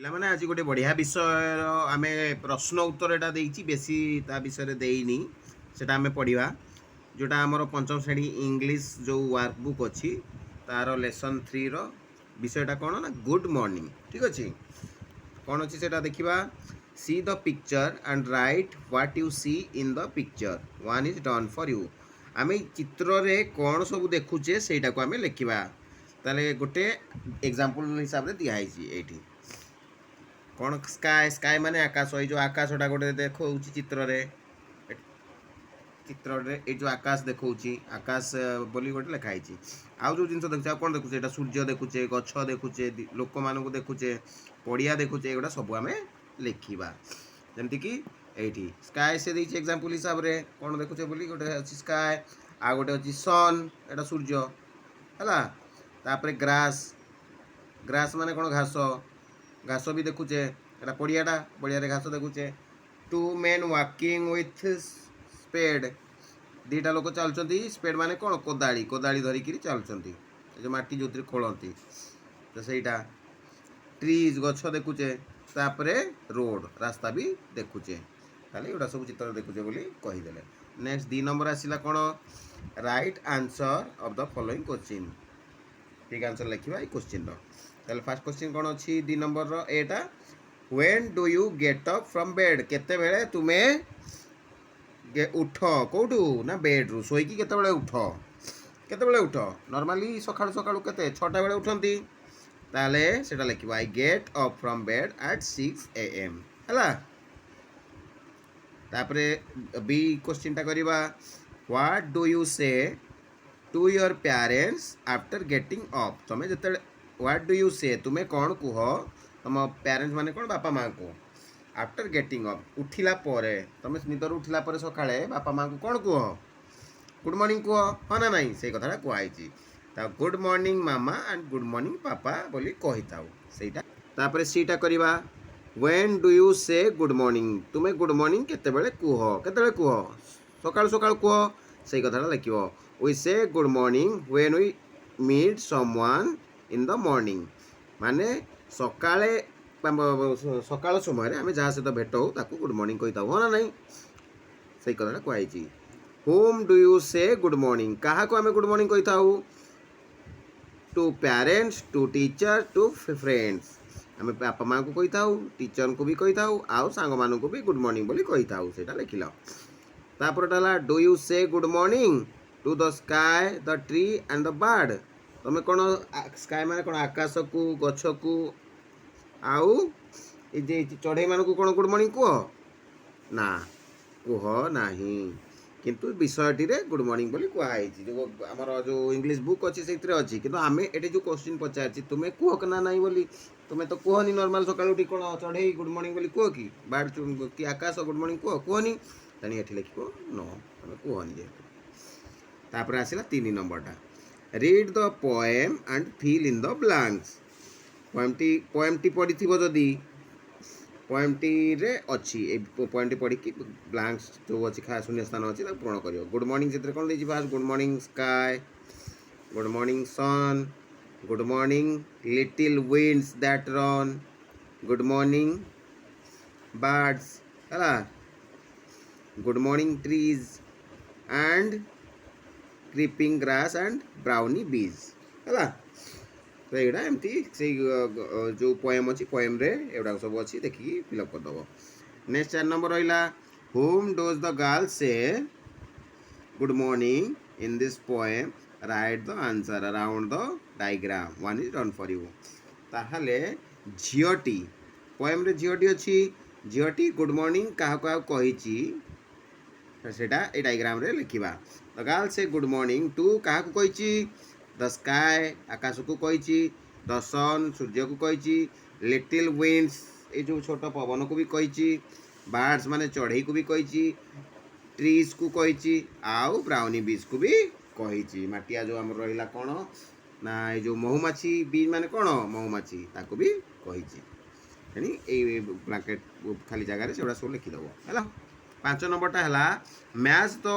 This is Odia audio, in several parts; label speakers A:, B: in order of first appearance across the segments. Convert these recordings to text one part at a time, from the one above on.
A: ପିଲାମାନେ ଆଜି ଗୋଟେ ବଢ଼ିଆ ବିଷୟର ଆମେ ପ୍ରଶ୍ନ ଉତ୍ତର ଏଟା ଦେଇଛି ବେଶୀ ତା ବିଷୟରେ ଦେଇନି ସେଟା ଆମେ ପଢ଼ିବା ଯେଉଁଟା ଆମର ପଞ୍ଚମ ଶ୍ରେଣୀ ଇଂଲିଶ ଯେଉଁ ୱାର୍କବୁକ୍ ଅଛି ତାର ଲେସନ୍ 3ର ବିଷୟଟା କ'ଣ ନା ଗୁଡ୍ ମର୍ଣ୍ଣିଂ। ଠିକ୍ ଅଛି, କ'ଣ ଅଛି ସେଇଟା ଦେଖିବା। See the picture and write what you see in the picture, one is done for you. ଆମେ ଚିତ୍ରରେ କ'ଣ ସବୁ ଦେଖୁଛେ ସେଇଟାକୁ ଆମେ ଲେଖିବା। ତାହେଲେ ଗୋଟେ ଏକ୍ଜାମ୍ପଲ୍ ହିସାବରେ ଦିଆହେଇଛି ଏଇଠି କ'ଣ ସ୍କାଏ, ସ୍କାଏ ମାନେ ଆକାଶ। ଏଇ ଯେଉଁ ଆକାଶଟା ଗୋଟେ ଦେଖାଉଛି ଚିତ୍ରରେ, ଏଇ ଯେଉଁ ଆକାଶ ଦେଖାଉଛି ଆକାଶ ବୋଲି ଗୋଟେ ଲେଖା ହେଇଛି। ଆଉ ଯେଉଁ ଜିନିଷ ଦେଖୁଛେ ଆଉ କ'ଣ ଦେଖୁଛେ, ଏଇଟା ସୂର୍ଯ୍ୟ ଦେଖୁଛେ, ଗଛ ଦେଖୁଛେ, ଲୋକମାନଙ୍କୁ ଦେଖୁଛେ, ପଡ଼ିଆ ଦେଖୁଛେ, ଏଗୁଡ଼ା ସବୁ ଆମେ ଲେଖିବା। ଯେମିତିକି ଏଇଠି ସ୍କାଏ ସେ ଦେଇଛି ଏକ୍ଜାମ୍ପଲ୍ ହିସାବରେ କ'ଣ ଦେଖୁଛେ ବୋଲି, ଗୋଟେ ଅଛି ସ୍କାଏ, ଆଉ ଗୋଟେ ଅଛି ସନ୍, ଏଇଟା ସୂର୍ଯ୍ୟ ହେଲା। ତାପରେ ଗ୍ରାସ୍, ଗ୍ରାସ୍ ମାନେ କ'ଣ ଘାସ, ଘାସ ବି ଦେଖୁଛେ, ଏଟା ପଡ଼ିଆଟା, ପଡ଼ିଆରେ ଘାସ ଦେଖୁଛେ। ଟୁ ମେନ୍ ୱାକିଂ ୱିଥ୍ ସ୍ପେଡ୍, ଦୁଇଟା ଲୋକ ଚାଲୁଛନ୍ତି, ସ୍ପେଡ୍ ମାନେ କ'ଣ କୋଦାଳି, କୋଦାଳି ଧରିକିରି ଚାଲୁଛନ୍ତି, ଏ ଯେଉଁ ମାଟି ଯେଉଁଥିରେ ଖୋଳନ୍ତି ତ ସେଇଟା। ଟ୍ରିଜ୍ ଗଛ ଦେଖୁଛେ, ତାପରେ ରୋଡ଼ ରାସ୍ତା ବି ଦେଖୁଛେ। ତାହେଲେ ଏଗୁଡ଼ା ସବୁ ଚିତ୍ର ଦେଖୁଛେ ବୋଲି କହିଦେଲେ। ନେକ୍ସଟ 2 ନମ୍ବର ଆସିଲା କ'ଣ, right answer of the following question, ଠିକ୍ ଆନ୍ସର୍ ଲେଖିବା ଏଇ କୋଶ୍ଚିନ୍ର। ତାହେଲେ ଫାର୍ଷ୍ଟ କୋଶ୍ଚିନ୍ କ'ଣ ଅଛି 2 ନମ୍ବରର ଏଟା, when do you get up from bed, କେତେବେଳେ ତୁମେ ଉଠ, କେଉଁଠୁ ନା ବେଡ୍ରୁ, ଶୋଇକି କେତେବେଳେ ଉଠ, କେତେବେଳେ ଉଠ। ନର୍ମାଲି ସକାଳୁ ସକାଳୁ କେତେ 6ଟା ବେଳେ ଉଠନ୍ତି, ତାହେଲେ ସେଇଟା ଲେଖିବା I get up from bed at 6 AM ହେଲା। ତାପରେ ବି କୋଶ୍ଚିନ୍ଟା କରିବା, what do you say to your parents after getting up, ତୁମେ ଯେତେବେଳେ ହ୍ୱାଟ୍ ଡୁ ୟୁ ସେ ତୁମେ କ'ଣ କୁହ ତୁମ ପ୍ୟାରେଣ୍ଟସ୍ ମାନେ କ'ଣ ବାପା ମାଆଙ୍କୁ, ଆଫ୍ଟର ଗେଟିଂ ଅପ୍ ଉଠିଲା ପରେ, ତୁମେ ନିଦରୁ ଉଠିଲା ପରେ ସକାଳେ ବାପା ମାଆଙ୍କୁ କ'ଣ କୁହ, ଗୁଡ଼୍ ମର୍ଣ୍ଣିଂ କୁହ, ହଁ ନା ନାହିଁ, ସେଇ କଥାଟା କୁହାହେଇଛି। ତା good morning Mama and good morning papa ବୋଲି କହିଥାଉ ସେଇଟା। ତାପରେ ସେଇଟା କରିବା, when do you say good morning, ତୁମେ ଗୁଡ଼୍ ମର୍ଣ୍ଣିଂ କେତେବେଳେ କୁହ, କେତେବେଳେ କୁହ, ସକାଳୁ ସକାଳୁ କୁହ, ସେଇ କଥାଟା ଲେଖିବ। We say good morning when we meet someone in the morning, ମାନେ ସକାଳେ ସକାଳ ସମୟରେ ଆମେ ଯାହା ସହିତ ଭେଟ ହଉ ତାକୁ ଗୁଡ଼୍ ମର୍ଣ୍ଣିଂ କହିଥାଉ, ହଁ ନା ନାହିଁ, ସେଇ କଥାଟା କୁହାଯାଇଛି। Whom do you say good morning, କାହାକୁ ଆମେ ଗୁଡ଼୍ ମର୍ଣ୍ଣିଂ କହିଥାଉ, to parents, to teacher, to friends, ଆମେ ବାପା ମାଆଙ୍କୁ କହିଥାଉ, ଟିଚରଙ୍କୁ ବି କହିଥାଉ, ଆଉ ସାଙ୍ଗମାନଙ୍କୁ ବି ଗୁଡ଼୍ ମର୍ଣ୍ଣିଂ ବୋଲି କହିଥାଉ, ସେଇଟା ଲେଖିଲ। ତାପରଟା ହେଲା ଡୁ you say good morning to the sky, the tree and the bird, ତୁମେ କ'ଣ ସ୍କାଏ ମାନେ କ'ଣ ଆକାଶକୁ, ଗଛକୁ, ଆଉ ଏ ଯେ ଚଢ଼େଇମାନଙ୍କୁ କ'ଣ ଗୁଡ଼୍ ମର୍ଣ୍ଣିଂ କୁହ, ନା କୁହ ନାହିଁ, କିନ୍ତୁ ବିଷୟଟିରେ ଗୁଡ଼୍ ମର୍ଣ୍ଣିଂ ବୋଲି କୁହାହେଇଛି। ଯେଉଁ ଆମର ଯେଉଁ ଇଂଲିଶ ବୁକ୍ ଅଛି ସେଇଥିରେ ଅଛି, କିନ୍ତୁ ଆମେ ଏଠି ଯେଉଁ କୋଶ୍ଚିନ୍ ପଚାରିଛି ତୁମେ କୁହ ନା ନାହିଁ ବୋଲି, ତୁମେ ତ କୁହନି ନର୍ମାଲ୍ ସକାଳୁ ଉଠି କ'ଣ ଚଢ଼େଇ ଗୁଡ଼୍ ମର୍ଣ୍ଣିଂ ବୋଲି କୁହ କି, ବାର୍ଡ଼ କି ଆକାଶ ଗୁଡ଼୍ ମର୍ଣ୍ଣିଂ କୁହନି, ତେଣୁ ଏଠି ଲେଖିବ ନ, ତୁମେ କୁହନି ଯେହେତୁ। ତାପରେ ଆସିଲା 3 ନମ୍ବରଟା, read the poem and fill in the blanks, ପୋଏମ୍ଟି ପଢ଼ିଥିବ ଯଦି, ପୋଏମ୍ଟିରେ ଅଛି ଏ ପୋଏମ୍ଟି ପଢ଼ିକି ବ୍ଲାଙ୍କ୍ସ ଯେଉଁ ଅଛି ଶୂନ୍ୟ ସ୍ଥାନ ଅଛି ତାକୁ ପୂରଣ କରିବ। ଗୁଡ଼୍ ମର୍ଣ୍ଣିଂ ସେଥିରେ କ'ଣ ଦେଇଛି, first good morning sky, good morning sun, good morning little winds that run, good morning birds ହେଲା, good morning trees and creeping grass and brownie bees ହେଲା। ତ ଏଇଟା ଏମିତି ସେଇ ଯେଉଁ ପୋଏମ୍ ଅଛି ପୋଏମ୍ରେ ଏଗୁଡ଼ାକ ସବୁ ଅଛି, ଦେଖିକି ଫିଲ୍ଅପ୍ କରିଦେବ। ନେକ୍ସଟ 4 ନମ୍ବର ରହିଲା, whom does the girl say good morning in this poem, write the answer around the diagram, one is done for you. ତାହେଲେ ଝିଅଟି, ପୋଏମ୍ରେ ଝିଅଟି ଅଛି, ଝିଅଟି ଗୁଡ଼୍ ମର୍ଣ୍ଣିଂ କାହାକୁ କାହାକୁ କହିଛି ସେଇଟା ଏଇ ଡାଇଗ୍ରାମ୍ରେ ଲେଖିବା। ଦ girl say good morning two କାହାକୁ କହିଛି, ଦ ସ୍କାଏ ଆକାଶକୁ କହିଛି, ଦ ସନ୍ ସୂର୍ଯ୍ୟକୁ କହିଛି, ଲିଟିଲ୍ ୱିଣ୍ଡସ୍ ଏଇ ଯେଉଁ ଛୋଟ ପବନକୁ ବି କହିଛି, ବାର୍ଡ଼ସ୍ ମାନେ ଚଢ଼େଇକୁ ବି କହିଛି, ଟ୍ରିଜ୍କୁ କହିଛି, ଆଉ ବ୍ରାଉନି ବିଜ୍କୁ ବି କହିଛି। ମାଟିଆ ଯେଉଁ ଆମର ରହିଲା କ'ଣ ନା ଏଇ ଯେଉଁ ମହୁମାଛି, ବିଜ୍ ମାନେ କ'ଣ ମହୁମାଛି, ତାକୁ ବି କହିଛି। ତେଣୁ ଏଇ ବ୍ଲାଙ୍କେଟ୍ ଖାଲି ଜାଗାରେ ସେଗୁଡ଼ା ସବୁ ଲେଖିଦେବ ହେଲା। 5 ନମ୍ବରଟା ହେଲା, match the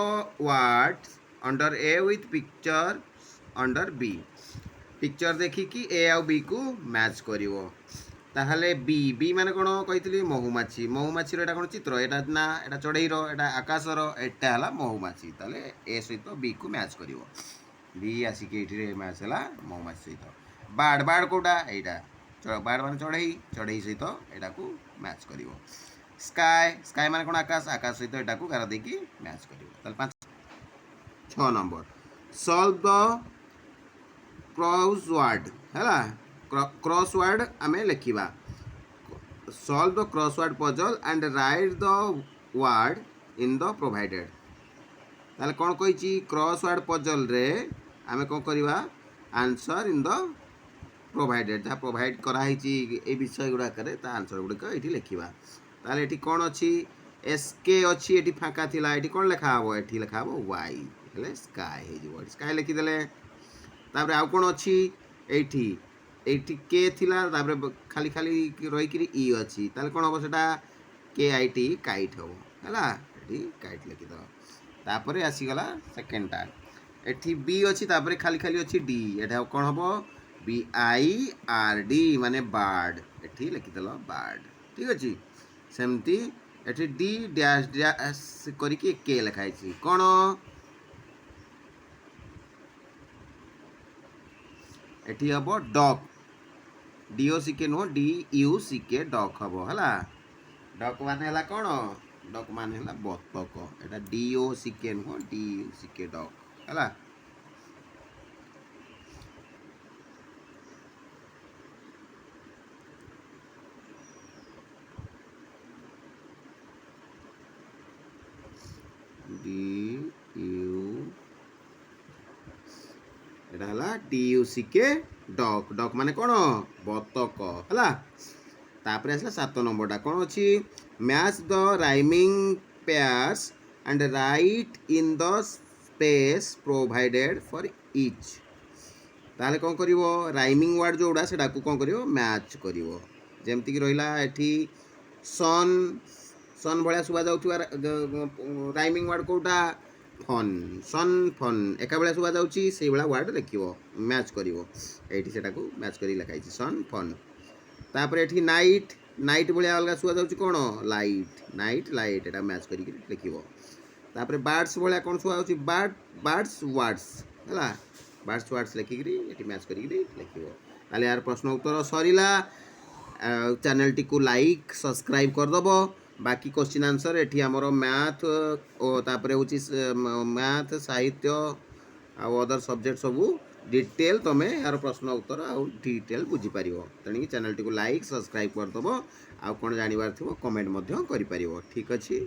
A: words under A with picture under B, picture ଦେଖିକି ଏ ଆଉ ବି କୁ ମ୍ୟାଚ୍ କରିବ। ताहले बी बी माने कोन कहितली महुमाछी महुमाछी रो एटा कोन चित्र एटा ना एटा चढ़ई रो एटा आकाश रो एटा हला महुमाछी ताले ए सहित बी को मैच करिवो बी आसी के एठी रे मैच हला महुमाछी सहित बाड बाड कोटा एटा बाड माने चढ़ई चढ़ई सहित एटा को मैच करिवो स्काई स्काई माने कोन आकाश आकाश सहित एटा को गार दे की मैच करिवो ताले 5 6 नंबर सॉल्व द क्रॉसवर्ड हैला क्रॉसवर्ड आमे लिखिबा solve the crossword puzzle and write the word in the provided ताले कोन कहिची क्रॉसवर्ड पजल रे आमे कोन करबा आंसर इन द प्रोवाइडेड जहाँ प्रोवाइड करा हिची ए विषय गुडा करे ता आंसर गुडा को एठी लिखिबा ताले एठी कोन अछि एसके अछि एठी फाका थिला एठी कोन लेखा हबो एठी लेखा हबो वाई हेले स्काई हे जिवो स्काई लिखि देले तापर आउ कोन अछि एठी एठी के थिला तापर खाली खाली रही कि ई अछि ताले कोन हबो सेटा के आई टी काइट हबो हला एठी काइट लिखि दो तापर आसी गला सेकंड टा एठी बी अछि तापर खाली खाली अछि डी एटा कोन हबो बी आई आर डी माने बार्ड एठी लिखि देलो बार्ड ठीक अछि सेमती एठी डी डैश डैश करी कि के लिखाइ छी कोन एठी हबो डॉग डी ओ सी के नो डी यू सी के डॉग हबो हला डॉग माने हला कोन डॉग माने हला बतक एटा डी ओ सी के नो डी यू सी के डॉग हला डी यू एटा हला डी यू सी के डॉग डॉग माने कोन बतक हला तापर आसला 7 नंबर टा कोन अछि match the rhyming pairs and right in the space provided for each ताले कोन करिवो राइमिंग वर्ड जोडा सेडा को कोन करिवो मैच करिवो जेमति कि रहिला एठी सन सन भलिया सुबा जाउथिबा राइमिंग वर्ड कोटा फन सन फन एका बेला सुबा जाउची सेई बेला वर्ड लिखिवो मैच करिवो एठी सेटा को मैच करी लिखाइ छी सन फन तापर एठी नाइट नाइट भलिया अलगा सुबा जाउची कोन लाइट नाइट लाइट एटा मैच करी लिखिवो तापर बर्ड्स भलिया कोन सुबा जाउची बर्ड्स वर्ड्स हला बर्ड्स वर्ड्स लिखि करी एठी मैच करी लिखिवो ताले यार प्रश्न उत्तर सरीला चैनल टी को लाइक सब्सक्राइब कर दबो बाकी क्वेश्चन आंसर एठी हमरो मैथ ओ तापरे होची मैथ साहित्य आ अदर सब्जेक्ट सब डिटेल तमे यार प्रश्न उत्तर आ डिटेल बुझी पारिबो तणी चैनल टी को लाइक सब्सक्राइब कर दबो आ कोन जानिबार थिबो कमेंट मध्य करि पारिबो ठीक अछि।